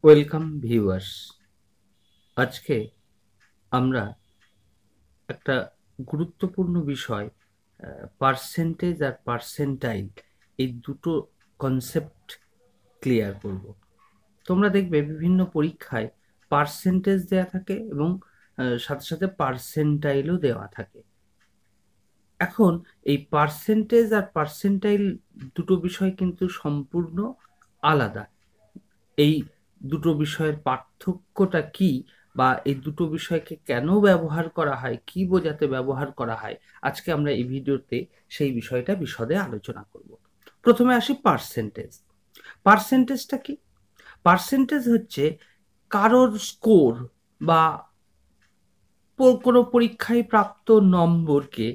Welcome viewers. আজকে আমরা একটা গুরুত্বপূর্ণ বিষয় পার্সেন্টেজ আর পার্সেন্টাইল এই দুটো কনসেপ্ট ক্লিয়ার করব। তোমরা দেখবে বিভিন্ন পরীক্ষায় পার্সেন্টেজ দেওয়া থাকে এবং সাথে সাথে পার্সেন্টাইলও দেওয়া থাকে। এখন এই পার্সেন্টেজ আর পার্সেন্টাইল দুটো বিষয় কিন্তু সম্পূর্ণ আলাদা। এই দুটো বিষয়ের পার্থক্যটা কি, বা এই দুটো বিষয়কে কেন ব্যবহার করা হয়, কি বোঝাতে ব্যবহার করা হয়, আজকে আমরা এই ভিডিওতে সেই বিষয়টা বিশদে আলোচনা করব। প্রথমে আসি পার্সেন্টেজ। পার্সেন্টেজটা কি? পার্সেন্টেজ হচ্ছে কারোর স্কোর বা কোনো পরীক্ষায় প্রাপ্ত নম্বরকে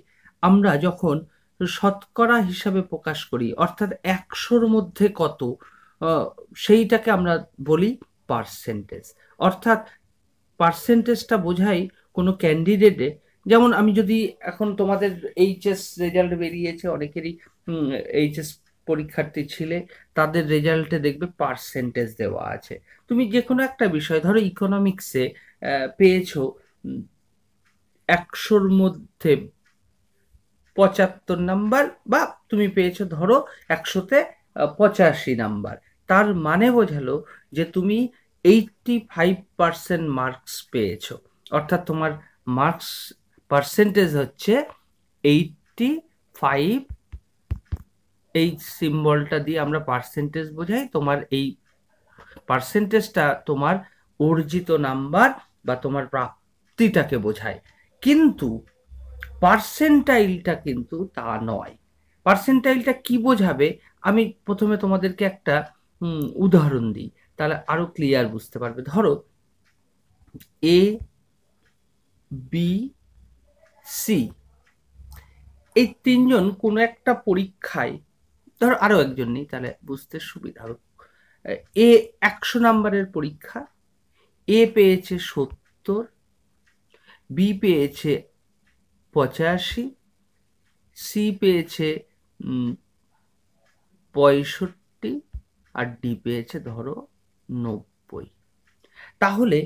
আমরা যখন শতকরা হিসাবে প্রকাশ করি, অর্থাৎ 100-র মধ্যে কত, সেইটাকে আমরা বলি পার্সেন্টেজ। অর্থাৎ পার্সেন্টেজটা বোঝাই কোনো ক্যান্ডিডেটে, যেমন আমি যদি এখন তোমাদের এইচএস রেজাল্ট বেরিয়েছে, অনেকেরই এইচএস পরীক্ষার্থী ছিলে, তাদের রেজাল্টে দেখবে পার্সেন্টেজ দেওয়া আছে। তুমি যে কোনো একটা বিষয়, ধরো ইকোনমিক্সে পেয়েছো 100-র মধ্যে 75 নাম্বার, বা তুমি পেয়েছো ধরো 100-তে 85 নাম্বার, তার মানে বোঝালো যে তুমি 85% মার্কস পেয়েছো। অর্থাৎ তোমার মার্কস পার্সেন্টেজ হচ্ছে 85। এই সিম্বলটা দিয়ে আমরা পার্সেন্টেজ বোঝাই। তোমার এই পার্সেন্টেজটা তোমার অর্জিত নাম্বার বা তোমার প্রাপ্তিটাকে বোঝায়, কিন্তু পার্সেন্টাইলটা কিন্তু তা নয়। পার্সেন্টাইলটা কি বোঝাবে, আমি প্রথমে তোমাদেরকে একটা উদাহরণ দিই, তাহলে আরো ক্লিয়ার বুঝতে পারবে। ধরো এ, বি, সি, এই তিনজন কোনো একটা পরীক্ষায়, ধরো আরো একজন নেই তাহলে বুঝতে সুবিধা হবে। এ 100 নাম্বারের পরীক্ষা, এ পেয়েছে 70, বি পেয়েছে 85, সি পেয়েছে 65, আর ডি পেয়েছে ধরো 90। তাহলে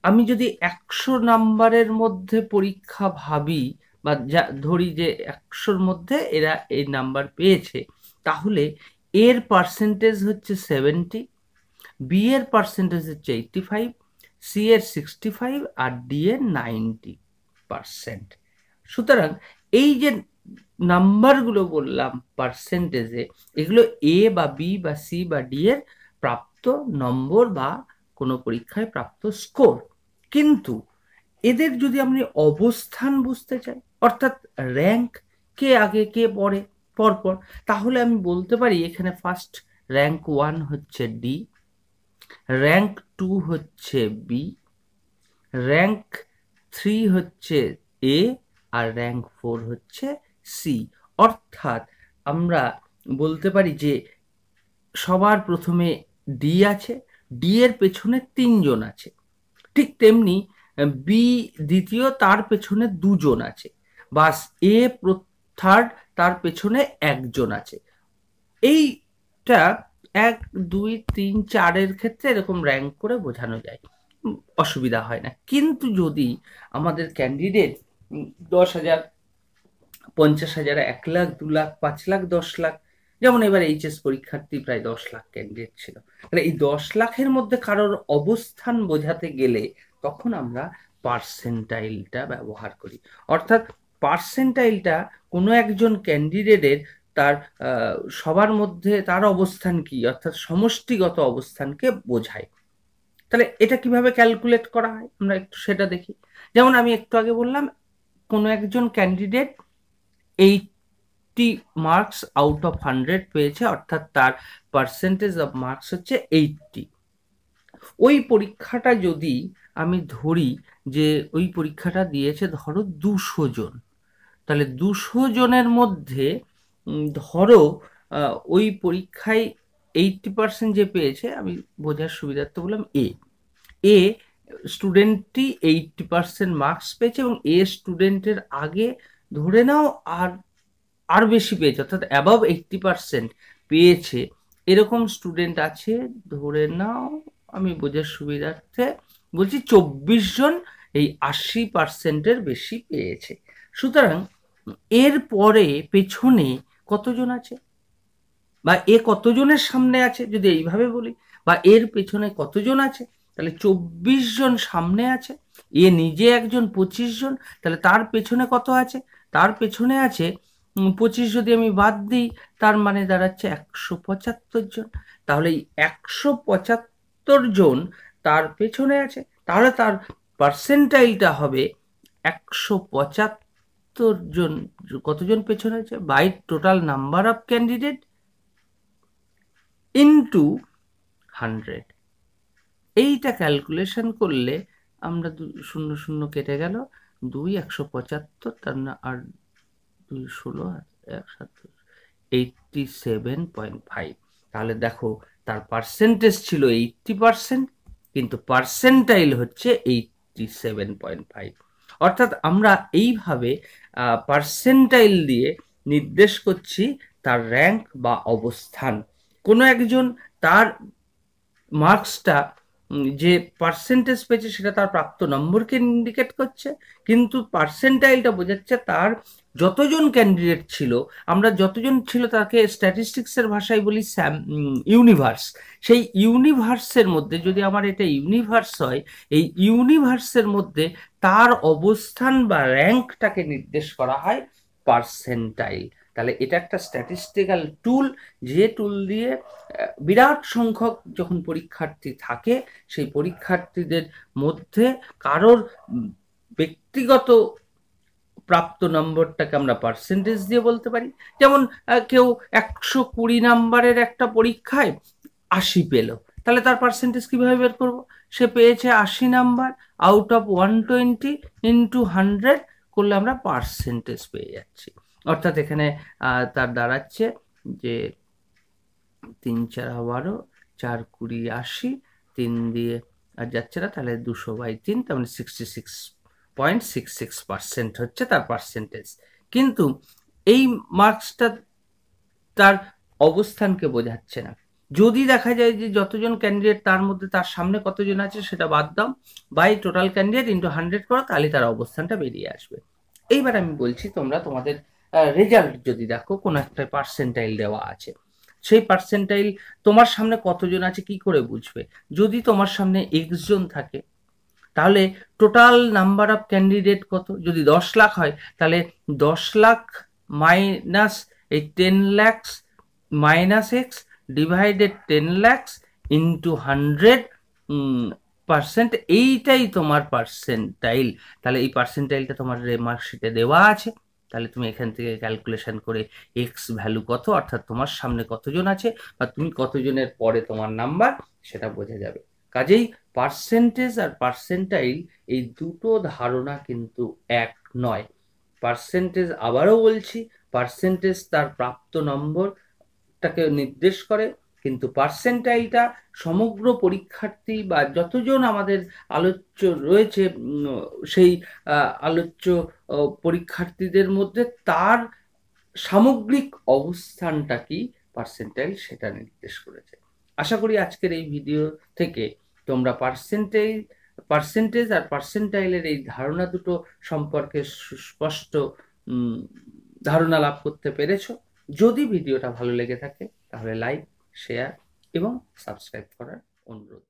আমি যদি 100 নাম্বারের মধ্যে পরীক্ষা ভাবি, বা যা ধরি যে 100-র মধ্যে এরা এই নাম্বার পেয়েছে, তাহলে এর পার্সেন্টেজ হচ্ছে 70, বি এর পার্সেন্টেজ হচ্ছে 85, সি এর 65, আর ডি এর 90%। সুতরাং এই যে নাম্বারগুলো বললাম পার্সেন্টেজে, এগুলো এ বা বি বা সি বা ডি এর প্রাপ্ত নম্বর বা কোনো পরীক্ষায় প্রাপ্ত স্কোর। কিন্তু এদের যদি আমি অবস্থান বুঝতে চাই, অর্থাৎ র্যাঙ্ক, কে আগে কে পরে পরপর, তাহলে আমি বলতে পারি এখানে ফার্স্ট র্যাঙ্ক 1 হচ্ছে ডি, র্যাঙ্ক 2 হচ্ছে বি, র্যাঙ্ক 3 হচ্ছে এ, আর র্যাঙ্ক 4 হচ্ছে সি। অর্থাৎ আমরা বলতে পারি যে সবার প্রথমে ডি আছে, ডি এর পেছনে 3জন আছে, ঠিক তেমনি বি দ্বিতীয়, তার পেছনে 2জন আছে, বাস এ থার্ড, তার পেছনে 1জন আছে। এইটা 1, 2, 3, 4-এর ক্ষেত্রে এরকম র্যাঙ্ক করে বোঝানো যায়, অসুবিধা হয় না। কিন্তু যদি আমাদের ক্যান্ডিডেট 10,000, 50,000, 1 লাখ, 2 লাখ, 5 লাখ, 10 লাখ, যেমন এবার এইচএস পরীক্ষার্থী প্রায় 10 লাখ ক্যান্ডিডেট ছিল, তাহলে এই 10 লাখের মধ্যে কারোর অবস্থান বোঝাতে গেলে তখন আমরা পার্সেন্টাইলটা ব্যবহার করি। অর্থাৎ পার্সেন্টাইলটা কোনো একজন ক্যান্ডিডেটের তার সবার মধ্যে তার অবস্থান কি, অর্থাৎ সমষ্টিগত অবস্থানকে বোঝায়। তাহলে এটা কিভাবে ক্যালকুলেট করা হয় আমরা একটু সেটা দেখি। যেমন আমি একটু আগে বললাম, কোনো একজন ক্যান্ডিডেট 80 মার্কস আউট অফ 100 পেয়েছে, অর্থাৎ তার পার্সেন্টেজ অফ মার্কস হচ্ছে 80। ওই পরীক্ষাটা যদি আমি ধরি যে ওই পরীক্ষাটা দিয়েছে ধরো 200 জন, তাহলে 200 জনের মধ্যে ধরো ওই পরীক্ষায় 80% যে পেয়েছে, আমি বোঝার সুবিধার্থে বললাম এ, এ স্টুডেন্টটি 80% মার্কস পেয়েছে, এবং এ স্টুডেন্টের আগে ধরে নাও আর বেশি পেয়েছে, অর্থাৎ অ্যাবাভ 80% পেয়েছে, এরকম স্টুডেন্ট আছে ধরে নাও আমি বোঝার সুবিধার্থে বলছি 24 জন এই 80%-এর বেশি পেয়েছে। সুতরাং এর পরে পেছনে কতজন আছে, বা এ কতজনের সামনে আছে যদি এইভাবে বলি, বা এর পেছনে কতজন আছে, তাহলে 24 জন সামনে আছে, এ নিজে একজন 25 জন, তাহলে তার পেছনে কত আছে, তার পেছনে আছে 25 যদি আমি বাদ দিই তার মানে দাঁড়াচ্ছে 175 জন। তাহলে এই 175 জন তার পেছনে আছে, তাহলে তার পার্সেন্টাইলটা হবে 175 জন। কতজন পেছনে আছে, by total number of candidate into 100। এইটা ক্যালকুলেশন করলে আমরা 0 0 কেটে গেল, 2 175, তার না আর 2 16 1 7 87.5। তাহলে দেখো তার পার্সেন্টেজ ছিল 80%, কিন্তু পার্সেন্টাইল হচ্ছে 87.5। অর্থাৎ আমরা এইভাবে পার্সেন্টাইল দিয়ে নির্দেশ করছি তার র্যাঙ্ক বা অবস্থান। কোনো একজন তার মার্কসটা যে পার্সেন্টেজ পেয়েছে সেটা তার প্রাপ্ত নম্বরকে ইন্ডিকেট করছে, কিন্তু পার্সেন্টাইলটা বোঝাচ্ছে তার যতজন ক্যান্ডিডেট ছিল, আমরা যতজন ছিল তাকে স্ট্যাটিস্টিক্সের ভাষায় বলি ইউনিভার্স। সেই ইউনিভার্সের মধ্যে যদি আমার এটা ইউনিভার্স হয়, এই ইউনিভার্সের মধ্যে তার অবস্থান বা র্যাঙ্কটাকে নির্দেশ করা হয় পার্সেন্টাইল। তাহলে এটা একটা স্ট্যাটিস্টিক্যাল টুল, যে টুল দিয়ে বিরাট সংখ্যক যখন পরীক্ষার্থী থাকে সেই পরীক্ষার্থীদের মধ্যে কারোর ব্যক্তিগত প্রাপ্ত নম্বরটাকে আমরা পার্সেন্টেজ দিয়ে বলতে পারি। যেমন কেউ 120 নাম্বারের একটা পরীক্ষায় 80 পেল, তাহলে তার পার্সেন্টেজ কিভাবে বের করব, সে পেয়েছে 80 নাম্বার আউট অফ 120 ইন্টু 100 করলে আমরা পার্সেন্টেজ পেয়ে যাচ্ছি। অর্থাৎ এখানে তার দাঁড়াচ্ছে যে 3 4 12, 4 20 80, 3 দিয়ে আর যাচ্ছে না, তাহলে 200/3, তার মানে 66.66% হচ্ছে তার পার্সেন্টেজ। কিন্তু এই মার্কসটা তার অবস্থানকে বোঝাচ্ছে না। যদি দেখা যায় যে যতজন ক্যান্ডিডেট তার মধ্যে তার সামনে কতজন আছে সেটা বাদ দাও, বাই টোটাল ক্যান্ডিডেট ইন্টু 100 করো, তাহলে তার অবস্থানটা বেরিয়ে আসবে। এইবার আমি বলছি তোমরা তোমাদের রেজাল্ট যদি দেখো, কোনো একটা পার্সেন্টাইল দেওয়া আছে, সেই পার্সেন্টাইল তোমার সামনে কতজন আছে কি করে বুঝবে? যদি তোমার সামনে x জন থাকে তাহলে টোটাল নাম্বার অফ ক্যান্ডিডেট কত, যদি 10 লাখ হয় তাহলে 10 লাখ মাইনাস এই 10 lakhs minus x divided 10 lakhs into 100%, এইটাই তোমার পার্সেন্টাইল। তাহলে এই পার্সেন্টাইলটা তোমার মার্কশিটে দেওয়া আছে, তাহলে তুমি এখান থেকে ক্যালকুলেশন করে এক্স ভ্যালু কত, অর্থাৎ তোমার সামনে কতজন আছে বা তুমি কতজনের পরে তোমার নাম্বার, সেটা বোঝা যাবে। কাজেই পার্সেন্টেজ আর পার্সেন্টাইল এই দুটো ধারণা কিন্তু এক নয়। পার্সেন্টেজ, আবারও বলছি, পার্সেন্টেজ তার প্রাপ্ত নম্বরটাকে নির্দেশ করে, কিন্তু পার্সেন্টাইলটা সমগ্র পরীক্ষার্থী বা যতজন আমাদের আলোচ্য রয়েছে সেই আলোচ্য পরীক্ষার্থীদের মধ্যে তার সামগ্রিক অবস্থানটা কি পার্সেন্টাইল সেটা নির্দেশ করেছে। আশা করি আজকের এই ভিডিও থেকে তোমরা পার্সেন্টেজ আর পার্সেন্টাইলের এই ধারণা দুটো সম্পর্কে সুস্পষ্ট ধারণা লাভ করতে পেরেছ। যদি ভিডিওটা ভালো লেগে থাকে তাহলে লাইক, শেয়ার এবং সাবস্ক্রাইব করার অনুরোধ।